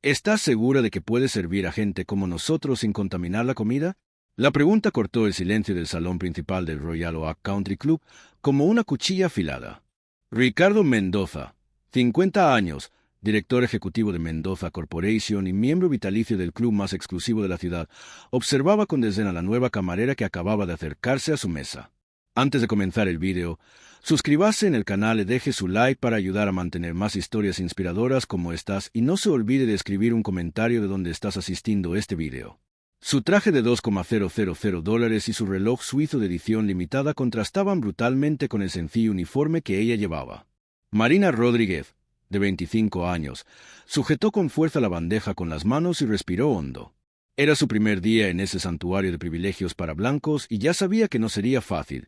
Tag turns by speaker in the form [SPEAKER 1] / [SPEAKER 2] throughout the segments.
[SPEAKER 1] ¿Estás segura de que puedes servir a gente como nosotros sin contaminar la comida? La pregunta cortó el silencio del salón principal del Royal Oak Country Club como una cuchilla afilada. Ricardo Mendoza, 50 años, director ejecutivo de Mendoza Corporation y miembro vitalicio del club más exclusivo de la ciudad, observaba con desdén a la nueva camarera que acababa de acercarse a su mesa. Antes de comenzar el vídeo, suscríbase en el canal y deje su like para ayudar a mantener más historias inspiradoras como estas y no se olvide de escribir un comentario de dónde estás asistiendo este vídeo. Su traje de $2,000 y su reloj suizo de edición limitada contrastaban brutalmente con el sencillo uniforme que ella llevaba. Marina Rodríguez, de 25 años, sujetó con fuerza la bandeja con las manos y respiró hondo. Era su primer día en ese santuario de privilegios para blancos y ya sabía que no sería fácil,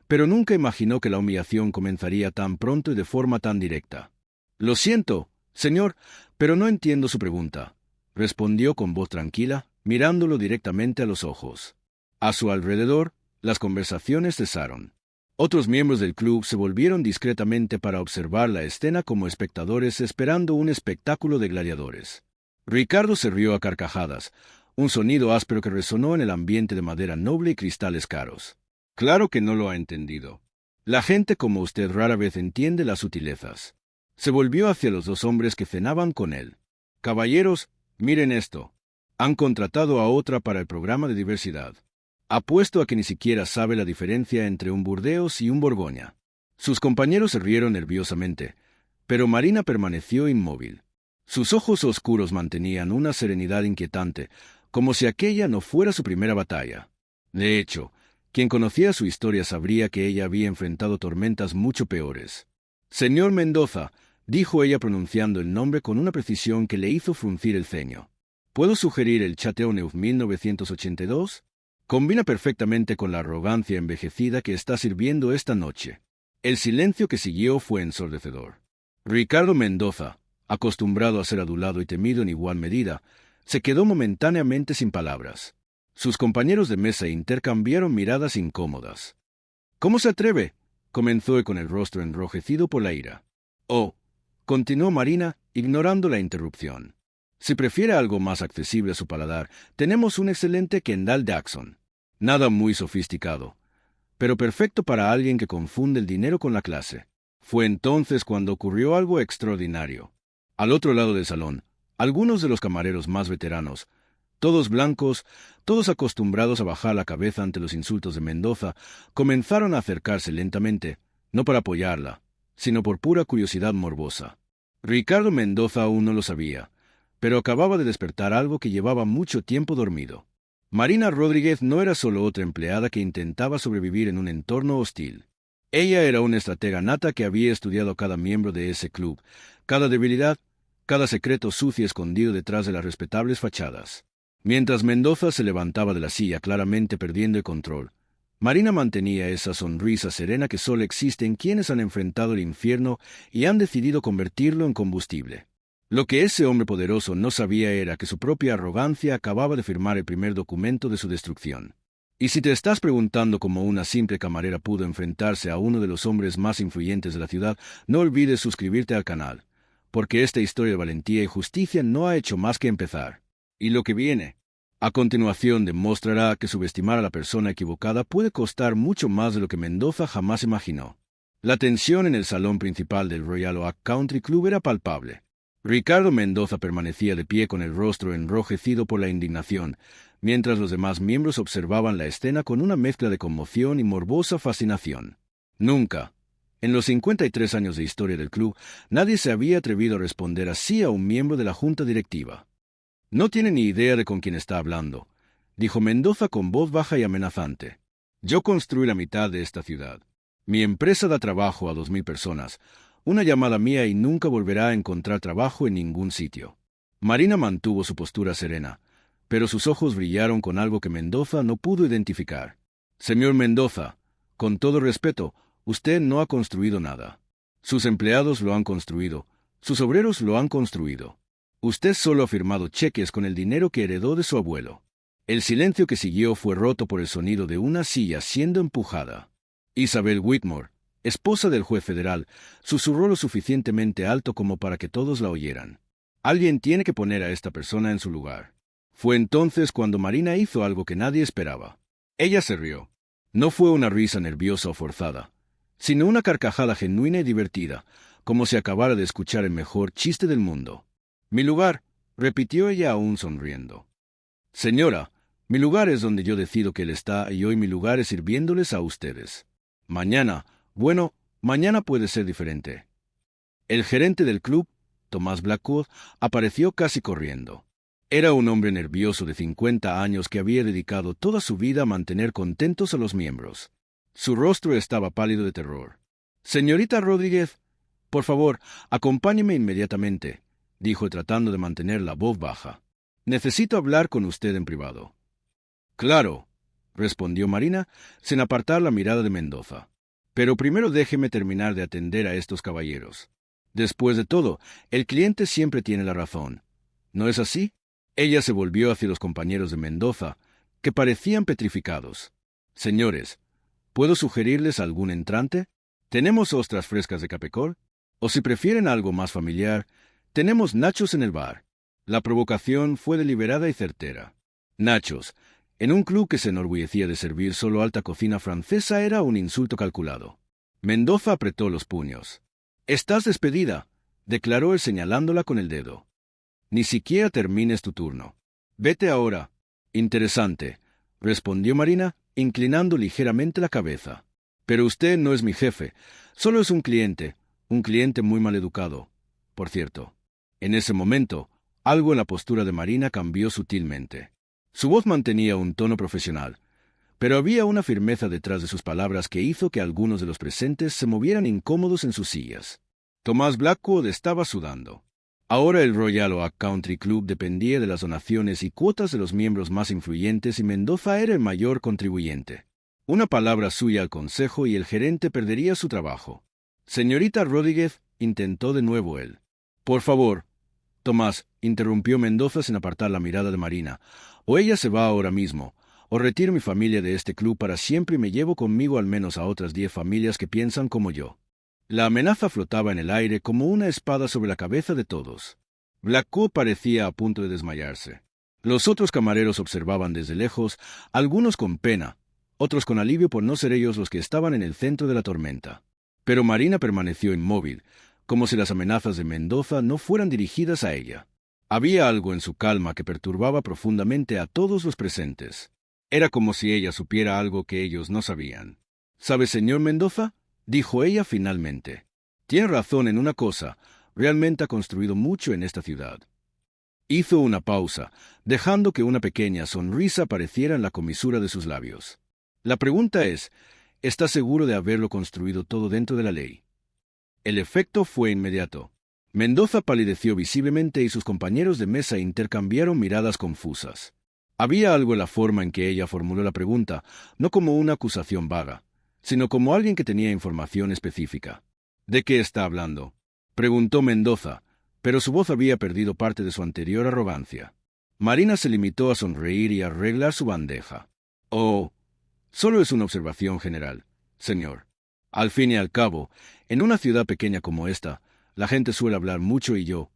[SPEAKER 1] pero nunca imaginó que la humillación comenzaría tan pronto y de forma tan directa. «Lo siento, señor, pero no entiendo su pregunta», respondió con voz tranquila, mirándolo directamente a los ojos. A su alrededor, las conversaciones cesaron. Otros miembros del club se volvieron discretamente para observar la escena como espectadores esperando un espectáculo de gladiadores. Ricardo se rió a carcajadas, un sonido áspero que resonó en el ambiente de madera noble y cristales caros. «Claro que no lo ha entendido. La gente como usted rara vez entiende las sutilezas». Se volvió hacia los dos hombres que cenaban con él. «Caballeros, miren esto. Han contratado a otra para el programa de diversidad. Apuesto a que ni siquiera sabe la diferencia entre un Burdeos y un Borgoña». Sus compañeros se rieron nerviosamente, pero Marina permaneció inmóvil. Sus ojos oscuros mantenían una serenidad inquietante, como si aquella no fuera su primera batalla. De hecho, quien conocía su historia sabría que ella había enfrentado tormentas mucho peores. «Señor Mendoza», dijo ella pronunciando el nombre con una precisión que le hizo fruncir el ceño. «¿Puedo sugerir el Chateauneuf 1982? Combina perfectamente con la arrogancia envejecida que está sirviendo esta noche». El silencio que siguió fue ensordecedor. Ricardo Mendoza, acostumbrado a ser adulado y temido en igual medida, se quedó momentáneamente sin palabras. Sus compañeros de mesa intercambiaron miradas incómodas. «¿Cómo se atreve?», comenzó con el rostro enrojecido por la ira. «Oh», continuó Marina, ignorando la interrupción. «Si prefiere algo más accesible a su paladar, tenemos un excelente Kendall Jackson. Nada muy sofisticado, pero perfecto para alguien que confunde el dinero con la clase». Fue entonces cuando ocurrió algo extraordinario. Al otro lado del salón, algunos de los camareros más veteranos, todos blancos, todos acostumbrados a bajar la cabeza ante los insultos de Mendoza, comenzaron a acercarse lentamente, no para apoyarla, sino por pura curiosidad morbosa. Ricardo Mendoza aún no lo sabía, pero acababa de despertar algo que llevaba mucho tiempo dormido. Marina Rodríguez no era solo otra empleada que intentaba sobrevivir en un entorno hostil. Ella era una estratega nata que había estudiado a cada miembro de ese club, cada debilidad, cada secreto sucio escondido detrás de las respetables fachadas. Mientras Mendoza se levantaba de la silla claramente perdiendo el control, Marina mantenía esa sonrisa serena que solo existe en quienes han enfrentado el infierno y han decidido convertirlo en combustible. Lo que ese hombre poderoso no sabía era que su propia arrogancia acababa de firmar el primer documento de su destrucción. Y si te estás preguntando cómo una simple camarera pudo enfrentarse a uno de los hombres más influyentes de la ciudad, no olvides suscribirte al canal, porque esta historia de valentía y justicia no ha hecho más que empezar. Y lo que viene a continuación demostrará que subestimar a la persona equivocada puede costar mucho más de lo que Mendoza jamás imaginó. La tensión en el salón principal del Royal Oak Country Club era palpable. Ricardo Mendoza permanecía de pie con el rostro enrojecido por la indignación, mientras los demás miembros observaban la escena con una mezcla de conmoción y morbosa fascinación. Nunca, en los 53 años de historia del club, nadie se había atrevido a responder así a un miembro de la junta directiva. «No tiene ni idea de con quién está hablando», dijo Mendoza con voz baja y amenazante. «Yo construí la mitad de esta ciudad. Mi empresa da trabajo a 2000 personas. Una llamada mía y nunca volverá a encontrar trabajo en ningún sitio». Marina mantuvo su postura serena, pero sus ojos brillaron con algo que Mendoza no pudo identificar. «Señor Mendoza, con todo respeto, usted no ha construido nada. Sus empleados lo han construido, sus obreros lo han construido. Usted solo ha firmado cheques con el dinero que heredó de su abuelo». El silencio que siguió fue roto por el sonido de una silla siendo empujada. Isabel Whitmore, esposa del juez federal, susurró lo suficientemente alto como para que todos la oyeran. Alguien tiene que poner a esta persona en su lugar. Fue entonces cuando Marina hizo algo que nadie esperaba. Ella se rió. No fue una risa nerviosa o forzada, sino una carcajada genuina y divertida, como si acabara de escuchar el mejor chiste del mundo. Mi lugar, repitió ella aún sonriendo. Señora, mi lugar es donde yo decido que él está y hoy mi lugar es sirviéndoles a ustedes. Mañana, bueno, mañana puede ser diferente. El gerente del club, Thomas Blackwood, apareció casi corriendo. Era un hombre nervioso de 50 años que había dedicado toda su vida a mantener contentos a los miembros. Su rostro estaba pálido de terror. Señorita Rodríguez, por favor, acompáñeme inmediatamente, dijo tratando de mantener la voz baja. Necesito hablar con usted en privado. Claro, respondió Marina, sin apartar la mirada de Mendoza. Pero primero déjeme terminar de atender a estos caballeros. Después de todo, el cliente siempre tiene la razón. ¿No es así? Ella se volvió hacia los compañeros de Mendoza, que parecían petrificados. Señores, ¿puedo sugerirles algún entrante? ¿Tenemos ostras frescas de Capecor? O si prefieren algo más familiar, tenemos nachos en el bar. La provocación fue deliberada y certera. Nachos, en un club que se enorgullecía de servir solo alta cocina francesa, era un insulto calculado. Mendoza apretó los puños. «Estás despedida», declaró él señalándola con el dedo. «Ni siquiera termines tu turno. Vete ahora». «Interesante», respondió Marina, inclinando ligeramente la cabeza. «Pero usted no es mi jefe, solo es un cliente muy maleducado. Por cierto». En ese momento, algo en la postura de Marina cambió sutilmente. Su voz mantenía un tono profesional, pero había una firmeza detrás de sus palabras que hizo que algunos de los presentes se movieran incómodos en sus sillas. Thomas Blackwood estaba sudando. Ahora el Royal Oak Country Club dependía de las donaciones y cuotas de los miembros más influyentes y Mendoza era el mayor contribuyente. Una palabra suya al consejo y el gerente perdería su trabajo. «Señorita Rodríguez», intentó de nuevo él. «Por favor». «Tomás», interrumpió Mendoza sin apartar la mirada de Marina, «o ella se va ahora mismo, o retiro mi familia de este club para siempre y me llevo conmigo al menos a otras 10 familias que piensan como yo». La amenaza flotaba en el aire como una espada sobre la cabeza de todos. Blackwood parecía a punto de desmayarse. Los otros camareros observaban desde lejos, algunos con pena, otros con alivio por no ser ellos los que estaban en el centro de la tormenta. Pero Marina permaneció inmóvil, como si las amenazas de Mendoza no fueran dirigidas a ella. Había algo en su calma que perturbaba profundamente a todos los presentes. Era como si ella supiera algo que ellos no sabían. «¿Sabe, señor Mendoza?», dijo ella finalmente. «Tiene razón en una cosa, realmente ha construido mucho en esta ciudad». Hizo una pausa, dejando que una pequeña sonrisa apareciera en la comisura de sus labios. «La pregunta es, ¿está seguro de haberlo construido todo dentro de la ley?». El efecto fue inmediato. Mendoza palideció visiblemente y sus compañeros de mesa intercambiaron miradas confusas. Había algo en la forma en que ella formuló la pregunta, no como una acusación vaga, sino como alguien que tenía información específica. «¿De qué está hablando?», preguntó Mendoza, pero su voz había perdido parte de su anterior arrogancia. Marina se limitó a sonreír y a arreglar su bandeja. «Oh, solo es una observación general, señor. Al fin y al cabo, en una ciudad pequeña como esta, la gente suele hablar mucho y yo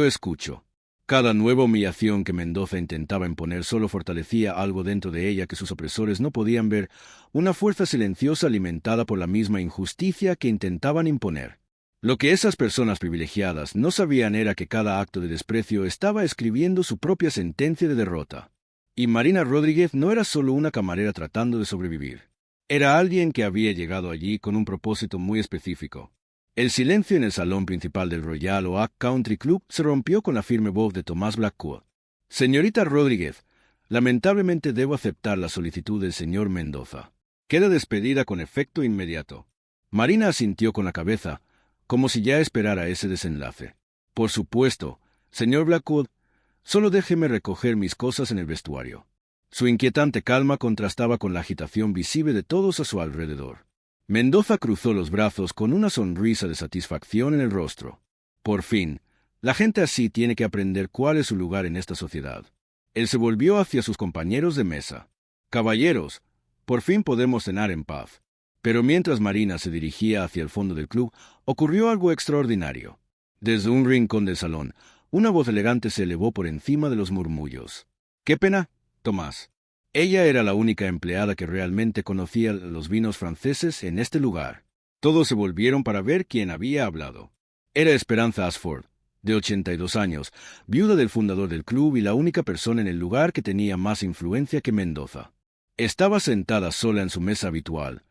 [SPEAKER 1] escucho». Cada nueva humillación que Mendoza intentaba imponer solo fortalecía algo dentro de ella que sus opresores no podían ver, una fuerza silenciosa alimentada por la misma injusticia que intentaban imponer. Lo que esas personas privilegiadas no sabían era que cada acto de desprecio estaba escribiendo su propia sentencia de derrota. Y Marina Rodríguez no era solo una camarera tratando de sobrevivir. Era alguien que había llegado allí con un propósito muy específico. El silencio en el salón principal del Royal Oak Country Club se rompió con la firme voz de Thomas Blackwood. «Señorita Rodríguez, lamentablemente debo aceptar la solicitud del señor Mendoza. Queda despedida con efecto inmediato». Marina asintió con la cabeza, como si ya esperara ese desenlace. «Por supuesto, señor Blackwood, solo déjeme recoger mis cosas en el vestuario». Su inquietante calma contrastaba con la agitación visible de todos a su alrededor. Mendoza cruzó los brazos con una sonrisa de satisfacción en el rostro. Por fin, la gente así tiene que aprender cuál es su lugar en esta sociedad. Él se volvió hacia sus compañeros de mesa. «Caballeros, por fin podemos cenar en paz». Pero mientras Marina se dirigía hacia el fondo del club, ocurrió algo extraordinario. Desde un rincón del salón, una voz elegante se elevó por encima de los murmullos. «¡Qué pena, Tomás!». Ella era la única empleada que realmente conocía los vinos franceses en este lugar. Todos se volvieron para ver quién había hablado. Era Esperanza Ashford, de 82 años, viuda del fundador del club y la única persona en el lugar que tenía más influencia que Mendoza. Estaba sentada sola en su mesa habitual,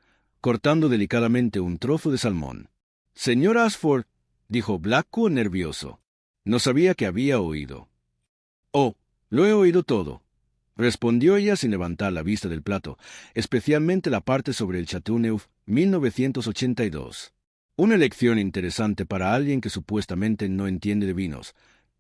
[SPEAKER 1] cortando delicadamente un trozo de salmón. «Señora Ashford», dijo Blackwell nervioso. No sabía que había oído. «Oh, lo he oído todo», respondió ella sin levantar la vista del plato, especialmente la parte sobre el Chateauneuf 1982. Una elección interesante para alguien que supuestamente no entiende de vinos.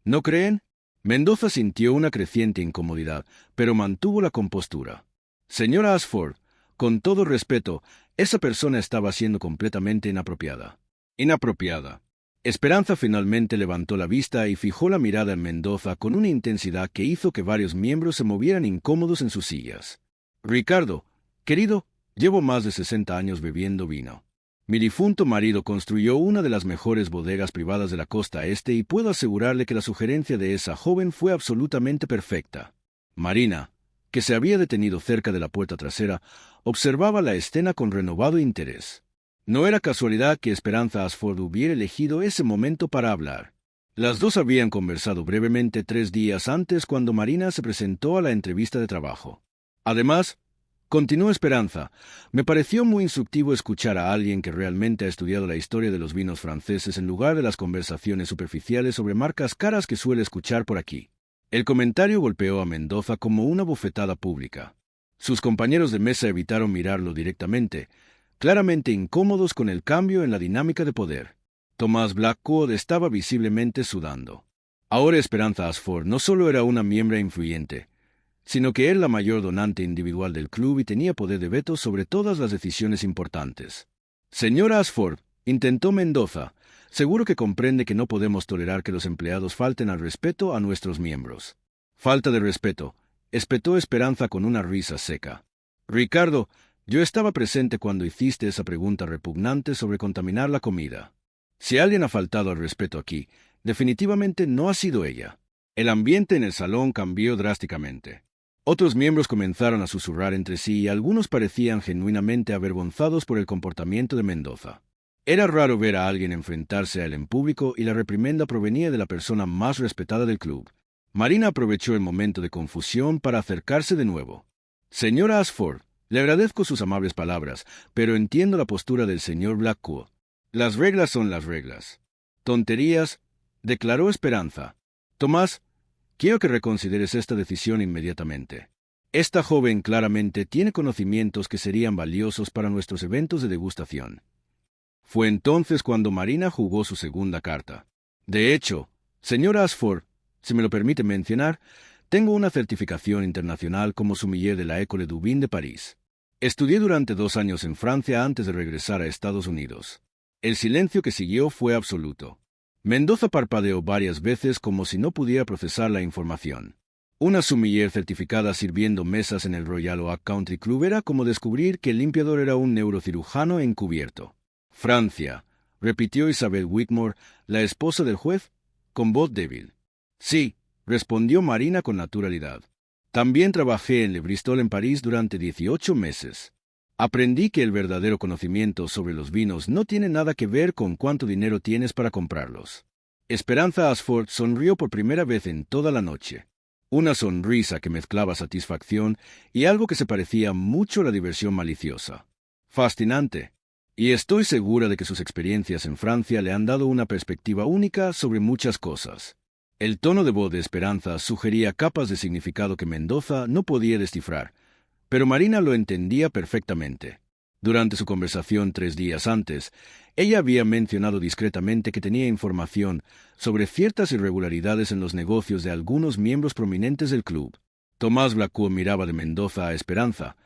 [SPEAKER 1] ¿No creen? Mendoza sintió una creciente incomodidad, pero mantuvo la compostura. «Señora Ashford, con todo respeto, esa persona estaba siendo completamente inapropiada». «Inapropiada». Esperanza finalmente levantó la vista y fijó la mirada en Mendoza con una intensidad que hizo que varios miembros se movieran incómodos en sus sillas. «Ricardo, querido, llevo más de 60 años bebiendo vino. Mi difunto marido construyó una de las mejores bodegas privadas de la costa este y puedo asegurarle que la sugerencia de esa joven fue absolutamente perfecta». Marina, que se había detenido cerca de la puerta trasera, observaba la escena con renovado interés. No era casualidad que Esperanza Ashford hubiera elegido ese momento para hablar. Las dos habían conversado brevemente 3 días antes cuando Marina se presentó a la entrevista de trabajo. Además, continuó Esperanza, me pareció muy instructivo escuchar a alguien que realmente ha estudiado la historia de los vinos franceses en lugar de las conversaciones superficiales sobre marcas caras que suele escuchar por aquí. El comentario golpeó a Mendoza como una bofetada pública. Sus compañeros de mesa evitaron mirarlo directamente, claramente incómodos con el cambio en la dinámica de poder. Tomás Blackwood estaba visiblemente sudando. Ahora Esperanza Ashford no solo era una miembro influyente, sino que era la mayor donante individual del club y tenía poder de veto sobre todas las decisiones importantes. «Señora Ashford», intentó Mendoza, «seguro que comprende que no podemos tolerar que los empleados falten al respeto a nuestros miembros». «Falta de respeto», espetó Esperanza con una risa seca. «Ricardo, yo estaba presente cuando hiciste esa pregunta repugnante sobre contaminar la comida. Si alguien ha faltado al respeto aquí, definitivamente no ha sido ella». El ambiente en el salón cambió drásticamente. Otros miembros comenzaron a susurrar entre sí y algunos parecían genuinamente avergonzados por el comportamiento de Mendoza. Era raro ver a alguien enfrentarse a él en público y la reprimenda provenía de la persona más respetada del club. Marina aprovechó el momento de confusión para acercarse de nuevo. «Señora Ashford, le agradezco sus amables palabras, pero entiendo la postura del señor Blackwood. Las reglas son las reglas». «Tonterías», declaró Esperanza. «Tomás, quiero que reconsideres esta decisión inmediatamente. Esta joven claramente tiene conocimientos que serían valiosos para nuestros eventos de degustación». Fue entonces cuando Marina jugó su segunda carta. «De hecho, señora Ashford, si me lo permite mencionar, tengo una certificación internacional como sommelier de la École du Vin de París. Estudié durante 2 años en Francia antes de regresar a Estados Unidos». El silencio que siguió fue absoluto. Mendoza parpadeó varias veces como si no pudiera procesar la información. Una sommelier certificada sirviendo mesas en el Royal Oak Country Club era como descubrir que el limpiador era un neurocirujano encubierto. «Francia», repitió Isabel Whitmore, la esposa del juez, con voz débil. «Sí», respondió Marina con naturalidad. «También trabajé en Le Bristol en París durante 18 meses. Aprendí que el verdadero conocimiento sobre los vinos no tiene nada que ver con cuánto dinero tienes para comprarlos». Esperanza Ashford sonrió por primera vez en toda la noche. Una sonrisa que mezclaba satisfacción y algo que se parecía mucho a la diversión maliciosa. «Fascinante. Y estoy segura de que sus experiencias en Francia le han dado una perspectiva única sobre muchas cosas». El tono de voz de Esperanza sugería capas de significado que Mendoza no podía descifrar, pero Marina lo entendía perfectamente. Durante su conversación 3 días antes, ella había mencionado discretamente que tenía información sobre ciertas irregularidades en los negocios de algunos miembros prominentes del club. Tomás Blackwood miraba de Mendoza a Esperanza,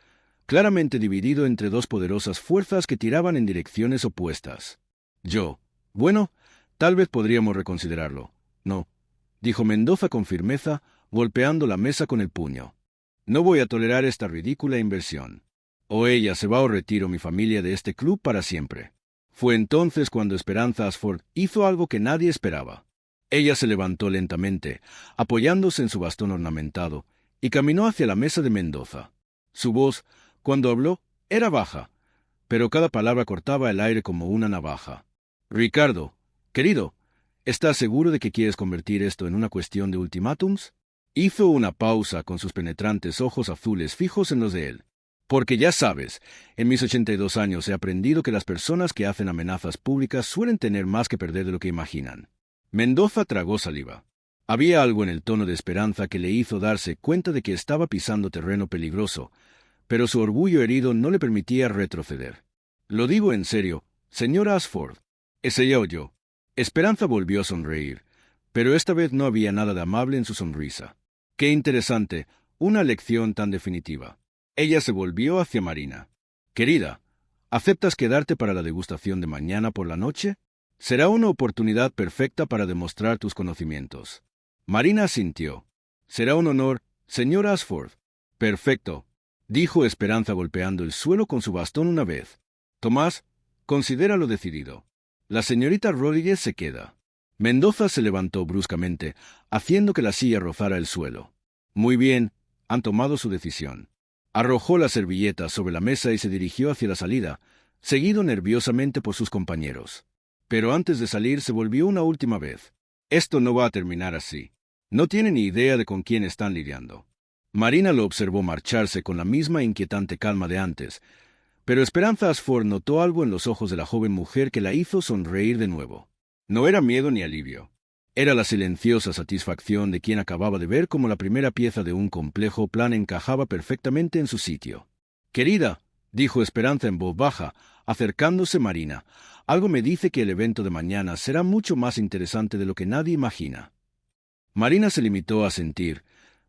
[SPEAKER 1] claramente dividido entre 2 poderosas fuerzas que tiraban en direcciones opuestas. «Bueno, tal vez podríamos reconsiderarlo». «No», dijo Mendoza con firmeza, golpeando la mesa con el puño. «No voy a tolerar esta ridícula inversión. O ella se va o retiro mi familia de este club para siempre». Fue entonces cuando Esperanza Ashford hizo algo que nadie esperaba. Ella se levantó lentamente, apoyándose en su bastón ornamentado, y caminó hacia la mesa de Mendoza. Su voz, cuando habló, era baja, pero cada palabra cortaba el aire como una navaja. «Ricardo, querido, ¿estás seguro de que quieres convertir esto en una cuestión de ultimátums?» Hizo una pausa con sus penetrantes ojos azules fijos en los de él. «Porque ya sabes, en mis 82 años he aprendido que las personas que hacen amenazas públicas suelen tener más que perder de lo que imaginan». Mendoza tragó saliva. Había algo en el tono de Esperanza que le hizo darse cuenta de que estaba pisando terreno peligroso, pero su orgullo herido no le permitía retroceder. «Lo digo en serio, señora Ashford. ¿Es ella o yo?» Esperanza volvió a sonreír, pero esta vez no había nada de amable en su sonrisa. «Qué interesante, una lección tan definitiva». Ella se volvió hacia Marina. «Querida, ¿aceptas quedarte para la degustación de mañana por la noche? Será una oportunidad perfecta para demostrar tus conocimientos». Marina asintió. «Será un honor, señora Ashford». «Perfecto», dijo Esperanza golpeando el suelo con su bastón una vez. «Tomás, considéralo decidido. La señorita Rodríguez se queda». Mendoza se levantó bruscamente, haciendo que la silla rozara el suelo. «Muy bien, han tomado su decisión». Arrojó la servilleta sobre la mesa y se dirigió hacia la salida, seguido nerviosamente por sus compañeros. Pero antes de salir se volvió una última vez. «Esto no va a terminar así. No tiene ni idea de con quién están lidiando». Marina lo observó marcharse con la misma inquietante calma de antes, pero Esperanza Ashford notó algo en los ojos de la joven mujer que la hizo sonreír de nuevo. No era miedo ni alivio. Era la silenciosa satisfacción de quien acababa de ver cómo la primera pieza de un complejo plan encajaba perfectamente en su sitio. «Querida», dijo Esperanza en voz baja, acercándose Marina, «algo me dice que el evento de mañana será mucho más interesante de lo que nadie imagina». Marina se limitó a sentir,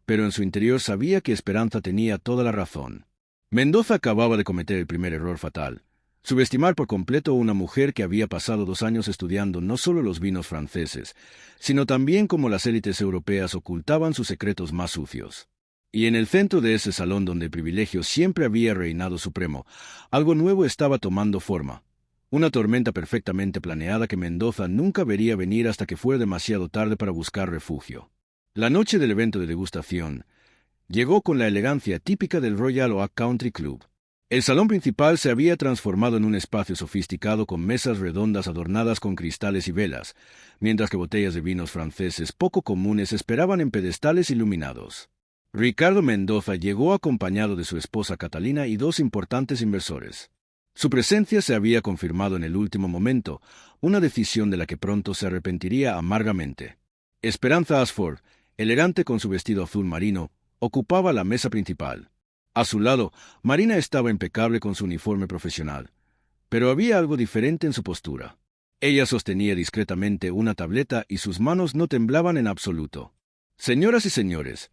[SPEAKER 1] pero en su interior sabía que Esperanza tenía toda la razón. Mendoza acababa de cometer el primer error fatal: subestimar por completo a una mujer que había pasado 2 años estudiando no solo los vinos franceses, sino también cómo las élites europeas ocultaban sus secretos más sucios. Y en el centro de ese salón donde el privilegio siempre había reinado supremo, algo nuevo estaba tomando forma. Una tormenta perfectamente planeada que Mendoza nunca vería venir hasta que fuera demasiado tarde para buscar refugio. La noche del evento de degustación llegó con la elegancia típica del Royal Oak Country Club. El salón principal se había transformado en un espacio sofisticado con mesas redondas adornadas con cristales y velas, mientras que botellas de vinos franceses poco comunes esperaban en pedestales iluminados. Ricardo Mendoza llegó acompañado de su esposa Catalina y 2 importantes inversores. Su presencia se había confirmado en el último momento, una decisión de la que pronto se arrepentiría amargamente. Esperanza Ashford, elegante con su vestido azul marino, ocupaba la mesa principal. A su lado, Marina estaba impecable con su uniforme profesional, pero había algo diferente en su postura. Ella sostenía discretamente una tableta y sus manos no temblaban en absoluto. «Señoras y señores»,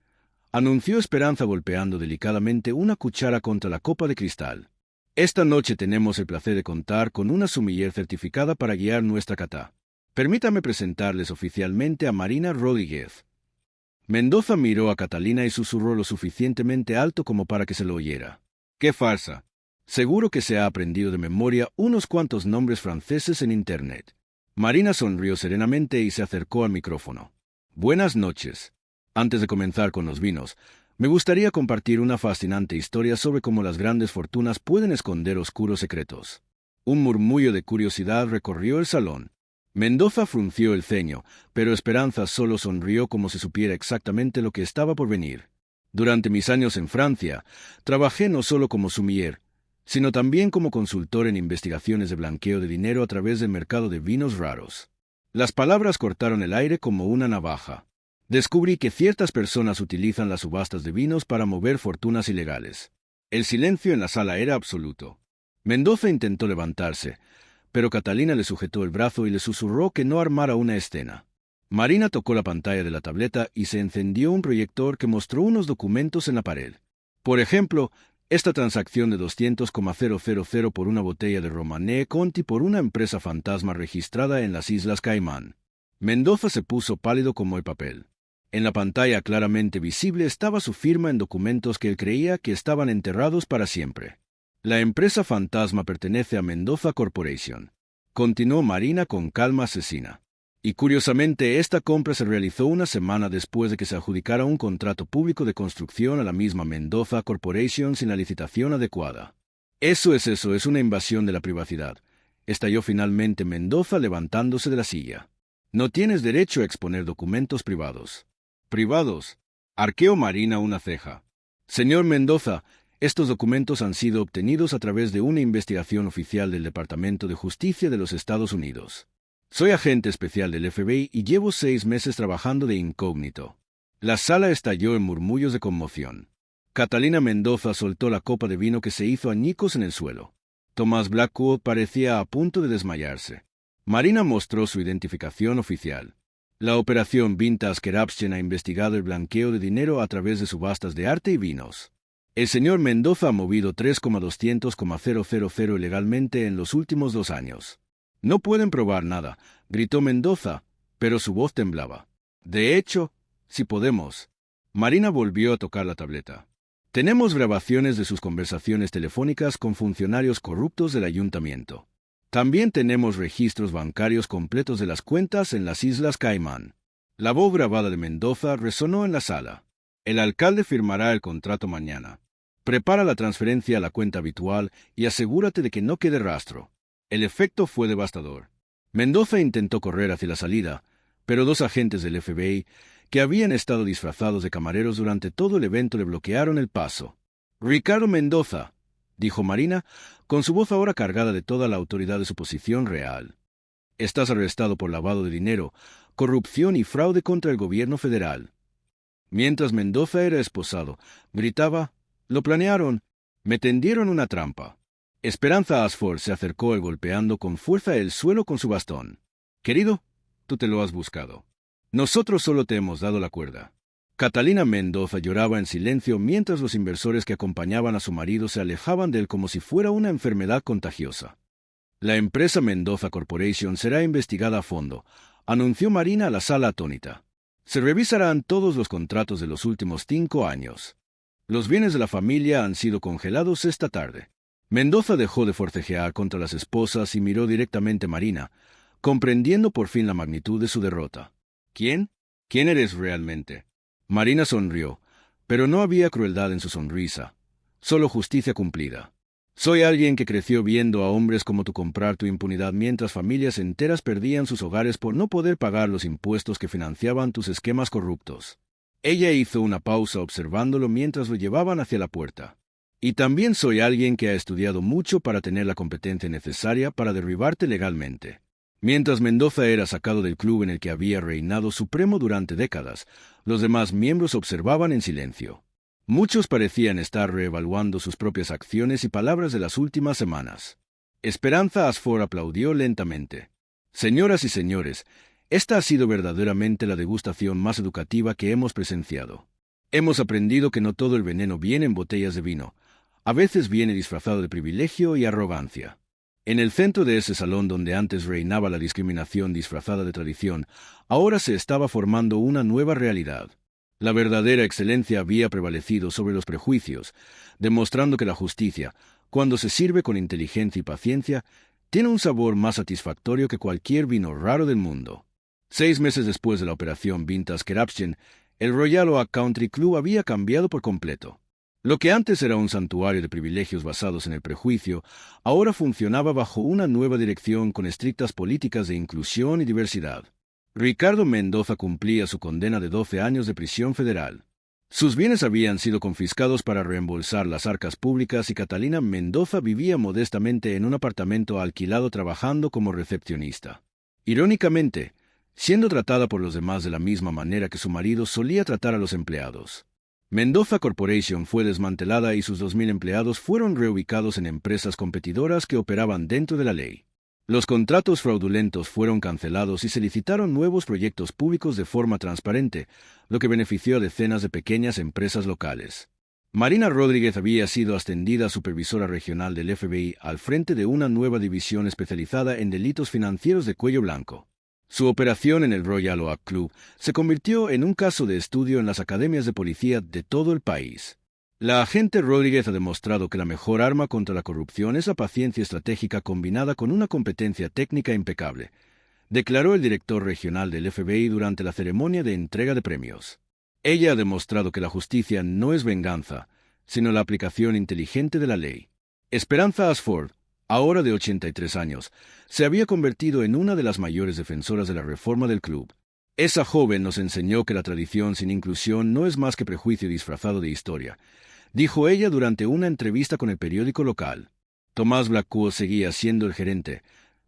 [SPEAKER 1] anunció Esperanza golpeando delicadamente una cuchara contra la copa de cristal, «esta noche tenemos el placer de contar con una sommelier certificada para guiar nuestra cata. Permítame presentarles oficialmente a Marina Rodríguez». Mendoza miró a Catalina y susurró lo suficientemente alto como para que se lo oyera. «¡Qué farsa! Seguro que se ha aprendido de memoria unos cuantos nombres franceses en Internet». Marina sonrió serenamente y se acercó al micrófono. «Buenas noches. Antes de comenzar con los vinos, me gustaría compartir una fascinante historia sobre cómo las grandes fortunas pueden esconder oscuros secretos». Un murmullo de curiosidad recorrió el salón. Mendoza frunció el ceño, pero Esperanza solo sonrió como si supiera exactamente lo que estaba por venir. «Durante mis años en Francia, trabajé no solo como sommelier, sino también como consultor en investigaciones de blanqueo de dinero a través del mercado de vinos raros». Las palabras cortaron el aire como una navaja. «Descubrí que ciertas personas utilizan las subastas de vinos para mover fortunas ilegales». El silencio en la sala era absoluto. Mendoza intentó levantarse, pero Catalina le sujetó el brazo y le susurró que no armara una escena. Marina tocó la pantalla de la tableta y se encendió un proyector que mostró unos documentos en la pared. Por ejemplo, esta transacción de 200,000 por una botella de Romanée Conti por una empresa fantasma registrada en las Islas Caimán. Mendoza se puso pálido como el papel. En la pantalla claramente visible estaba su firma en documentos que él creía que estaban enterrados para siempre. La empresa fantasma pertenece a Mendoza Corporation. continuó Marina con calma asesina. Y curiosamente, esta compra se realizó una semana después de que se adjudicara un contrato público de construcción a la misma Mendoza Corporation sin la licitación adecuada. Eso es una invasión de la privacidad. Estalló finalmente Mendoza levantándose de la silla. No tienes derecho a exponer documentos privados. ¿Privados? Arqueó Marina una ceja. Señor Mendoza, estos documentos han sido obtenidos a través de una investigación oficial del Departamento de Justicia de los Estados Unidos. Soy agente especial del FBI y llevo 6 meses trabajando de incógnito. La sala estalló en murmullos de conmoción. Catalina Mendoza soltó la copa de vino que se hizo añicos en el suelo. Thomas Blackwood parecía a punto de desmayarse. Marina mostró su identificación oficial. La operación Vintage Kerabschen ha investigado el blanqueo de dinero a través de subastas de arte y vinos. El señor Mendoza ha movido 3,200,000 ilegalmente en los últimos 2 años. No pueden probar nada, gritó Mendoza, pero su voz temblaba. De hecho, si podemos. Marina volvió a tocar la tableta. Tenemos grabaciones de sus conversaciones telefónicas con funcionarios corruptos del ayuntamiento. También tenemos registros bancarios completos de las cuentas en las Islas Caimán. La voz grabada de Mendoza resonó en la sala. El alcalde firmará el contrato mañana. Prepara la transferencia a la cuenta habitual y asegúrate de que no quede rastro. El efecto fue devastador. Mendoza intentó correr hacia la salida, pero 2 agentes del FBI, que habían estado disfrazados de camareros durante todo el evento, le bloquearon el paso. «Ricardo Mendoza», dijo Marina, con su voz ahora cargada de toda la autoridad de su posición real. «Estás arrestado por lavado de dinero, corrupción y fraude contra el gobierno federal». Mientras Mendoza era esposado, gritaba: «Lo planearon, me tendieron una trampa». Esperanza Ashford se acercó golpeando con fuerza el suelo con su bastón. «Querido, tú te lo has buscado. Nosotros solo te hemos dado la cuerda». Catalina Mendoza lloraba en silencio mientras los inversores que acompañaban a su marido se alejaban de él como si fuera una enfermedad contagiosa. «La empresa Mendoza Corporation será investigada a fondo», anunció Marina a la sala atónita. «Se revisarán todos los contratos de los últimos 5 años. Los bienes de la familia han sido congelados esta tarde». Mendoza dejó de forcejear contra las esposas y miró directamente a Marina, comprendiendo por fin la magnitud de su derrota. «¿Quién? ¿Quién eres realmente?» Marina sonrió, pero no había crueldad en su sonrisa, solo justicia cumplida. «Soy alguien que creció viendo a hombres como tú comprar tu impunidad mientras familias enteras perdían sus hogares por no poder pagar los impuestos que financiaban tus esquemas corruptos». Ella hizo una pausa observándolo mientras lo llevaban hacia la puerta. «Y también soy alguien que ha estudiado mucho para tener la competencia necesaria para derribarte legalmente». Mientras Mendoza era sacado del club en el que había reinado supremo durante décadas, los demás miembros observaban en silencio. Muchos parecían estar reevaluando sus propias acciones y palabras de las últimas semanas. Esperanza Ashford aplaudió lentamente. «Señoras y señores, esta ha sido verdaderamente la degustación más educativa que hemos presenciado. Hemos aprendido que no todo el veneno viene en botellas de vino. A veces viene disfrazado de privilegio y arrogancia». En el centro de ese salón donde antes reinaba la discriminación disfrazada de tradición, ahora se estaba formando una nueva realidad. La verdadera excelencia había prevalecido sobre los prejuicios, demostrando que la justicia, cuando se sirve con inteligencia y paciencia, tiene un sabor más satisfactorio que cualquier vino raro del mundo. 6 meses después de la operación Vintage Kerabschen, el Royal Oak Country Club había cambiado por completo. Lo que antes era un santuario de privilegios basados en el prejuicio, ahora funcionaba bajo una nueva dirección con estrictas políticas de inclusión y diversidad. Ricardo Mendoza cumplía su condena de 12 años de prisión federal. Sus bienes habían sido confiscados para reembolsar las arcas públicas y Catalina Mendoza vivía modestamente en un apartamento alquilado trabajando como recepcionista. Irónicamente, siendo tratada por los demás de la misma manera que su marido solía tratar a los empleados. Mendoza Corporation fue desmantelada y sus 2.000 empleados fueron reubicados en empresas competidoras que operaban dentro de la ley. Los contratos fraudulentos fueron cancelados y se licitaron nuevos proyectos públicos de forma transparente, lo que benefició a decenas de pequeñas empresas locales. Marina Rodríguez había sido ascendida a supervisora regional del FBI al frente de una nueva división especializada en delitos financieros de cuello blanco. Su operación en el Royal Oak Club se convirtió en un caso de estudio en las academias de policía de todo el país. La agente Rodríguez ha demostrado que la mejor arma contra la corrupción es la paciencia estratégica combinada con una competencia técnica impecable, declaró el director regional del FBI durante la ceremonia de entrega de premios. Ella ha demostrado que la justicia no es venganza, sino la aplicación inteligente de la ley. Esperanza Ashford, ahora de 83 años, se había convertido en una de las mayores defensoras de la reforma del club. Esa joven nos enseñó que la tradición sin inclusión no es más que prejuicio disfrazado de historia, dijo ella durante una entrevista con el periódico local. Tomás Blackwell seguía siendo el gerente,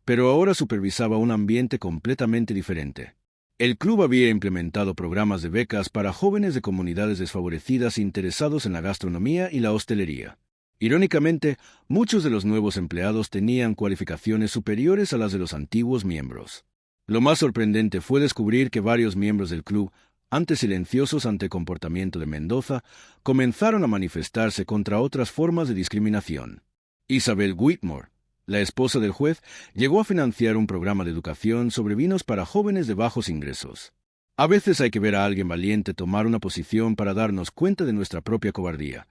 [SPEAKER 1] pero ahora supervisaba un ambiente completamente diferente. El club había implementado programas de becas para jóvenes de comunidades desfavorecidas interesados en la gastronomía y la hostelería. Irónicamente, muchos de los nuevos empleados tenían cualificaciones superiores a las de los antiguos miembros. Lo más sorprendente fue descubrir que varios miembros del club, antes silenciosos ante el comportamiento de Mendoza, comenzaron a manifestarse contra otras formas de discriminación. Isabel Whitmore, la esposa del juez, llegó a financiar un programa de educación sobre vinos para jóvenes de bajos ingresos. A veces hay que ver a alguien valiente tomar una posición para darnos cuenta de nuestra propia cobardía,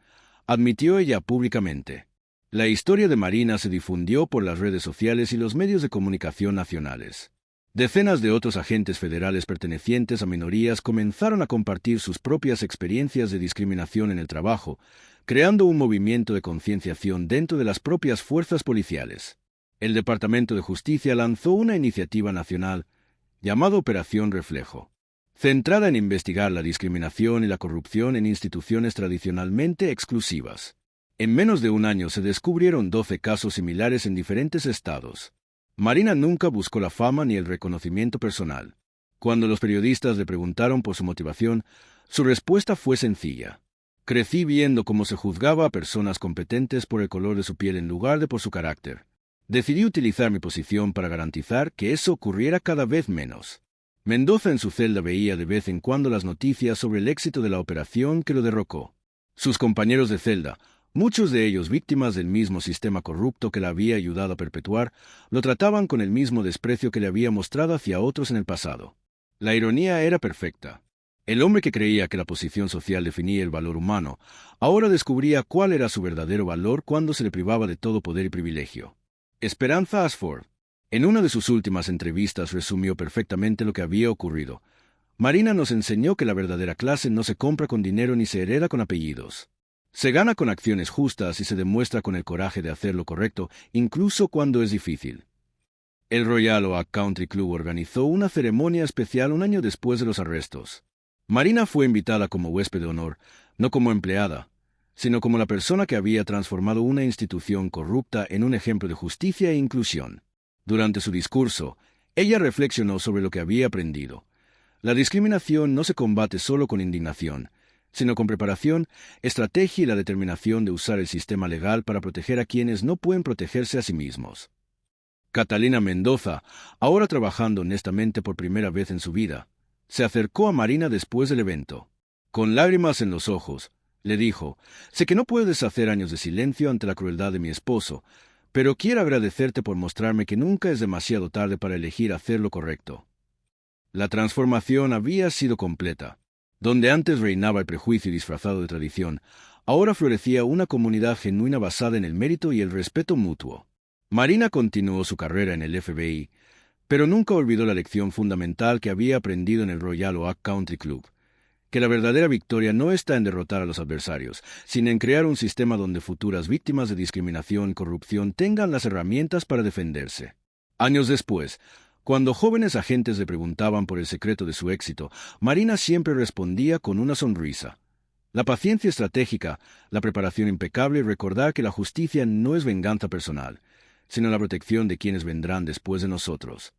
[SPEAKER 1] admitió ella públicamente. La historia de Marina se difundió por las redes sociales y los medios de comunicación nacionales. Decenas de otros agentes federales pertenecientes a minorías comenzaron a compartir sus propias experiencias de discriminación en el trabajo, creando un movimiento de concienciación dentro de las propias fuerzas policiales. El Departamento de Justicia lanzó una iniciativa nacional llamada Operación Reflejo, centrada en investigar la discriminación y la corrupción en instituciones tradicionalmente exclusivas. En menos de un año se descubrieron 12 casos similares en diferentes estados. Marina nunca buscó la fama ni el reconocimiento personal. Cuando los periodistas le preguntaron por su motivación, su respuesta fue sencilla. Crecí viendo cómo se juzgaba a personas competentes por el color de su piel en lugar de por su carácter. Decidí utilizar mi posición para garantizar que eso ocurriera cada vez menos. Mendoza en su celda veía de vez en cuando las noticias sobre el éxito de la operación que lo derrocó. Sus compañeros de celda, muchos de ellos víctimas del mismo sistema corrupto que la había ayudado a perpetuar, lo trataban con el mismo desprecio que le había mostrado hacia otros en el pasado. La ironía era perfecta. El hombre que creía que la posición social definía el valor humano, ahora descubría cuál era su verdadero valor cuando se le privaba de todo poder y privilegio. Esperanza Ashford, en una de sus últimas entrevistas, resumió perfectamente lo que había ocurrido. Marina nos enseñó que la verdadera clase no se compra con dinero ni se hereda con apellidos. Se gana con acciones justas y se demuestra con el coraje de hacer lo correcto, incluso cuando es difícil. El Royal Oak Country Club organizó una ceremonia especial un año después de los arrestos. Marina fue invitada como huésped de honor, no como empleada, sino como la persona que había transformado una institución corrupta en un ejemplo de justicia e inclusión. Durante su discurso, ella reflexionó sobre lo que había aprendido. La discriminación no se combate solo con indignación, sino con preparación, estrategia y la determinación de usar el sistema legal para proteger a quienes no pueden protegerse a sí mismos. Catalina Mendoza, ahora trabajando honestamente por primera vez en su vida, se acercó a Marina después del evento. Con lágrimas en los ojos, le dijo: «Sé que no puedes hacer años de silencio ante la crueldad de mi esposo, pero quiero agradecerte por mostrarme que nunca es demasiado tarde para elegir hacer lo correcto». La transformación había sido completa. Donde antes reinaba el prejuicio disfrazado de tradición, ahora florecía una comunidad genuina basada en el mérito y el respeto mutuo. Marina continuó su carrera en el FBI, pero nunca olvidó la lección fundamental que había aprendido en el Royal Oak Country Club, que la verdadera victoria no está en derrotar a los adversarios, sino en crear un sistema donde futuras víctimas de discriminación y corrupción tengan las herramientas para defenderse. Años después, cuando jóvenes agentes le preguntaban por el secreto de su éxito, Marina siempre respondía con una sonrisa. La paciencia estratégica, la preparación impecable y recordar que la justicia no es venganza personal, sino la protección de quienes vendrán después de nosotros.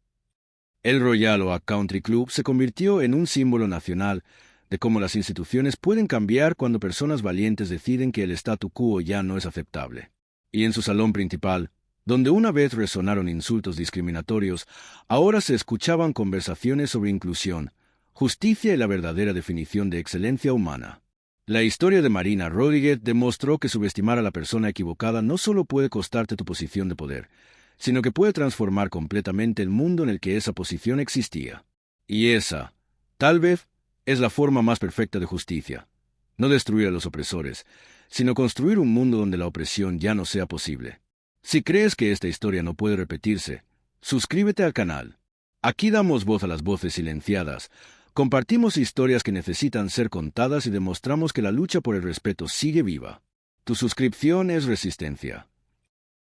[SPEAKER 1] El Royal Oak Country Club se convirtió en un símbolo nacional de cómo las instituciones pueden cambiar cuando personas valientes deciden que el statu quo ya no es aceptable. Y en su salón principal, donde una vez resonaron insultos discriminatorios, ahora se escuchaban conversaciones sobre inclusión, justicia y la verdadera definición de excelencia humana. La historia de Marina Rodríguez demostró que subestimar a la persona equivocada no solo puede costarte tu posición de poder, sino que puede transformar completamente el mundo en el que esa posición existía. Y esa, tal vez, es la forma más perfecta de justicia. No destruir a los opresores, sino construir un mundo donde la opresión ya no sea posible. Si crees que esta historia no puede repetirse, suscríbete al canal. Aquí damos voz a las voces silenciadas, compartimos historias que necesitan ser contadas y demostramos que la lucha por el respeto sigue viva. Tu suscripción es resistencia.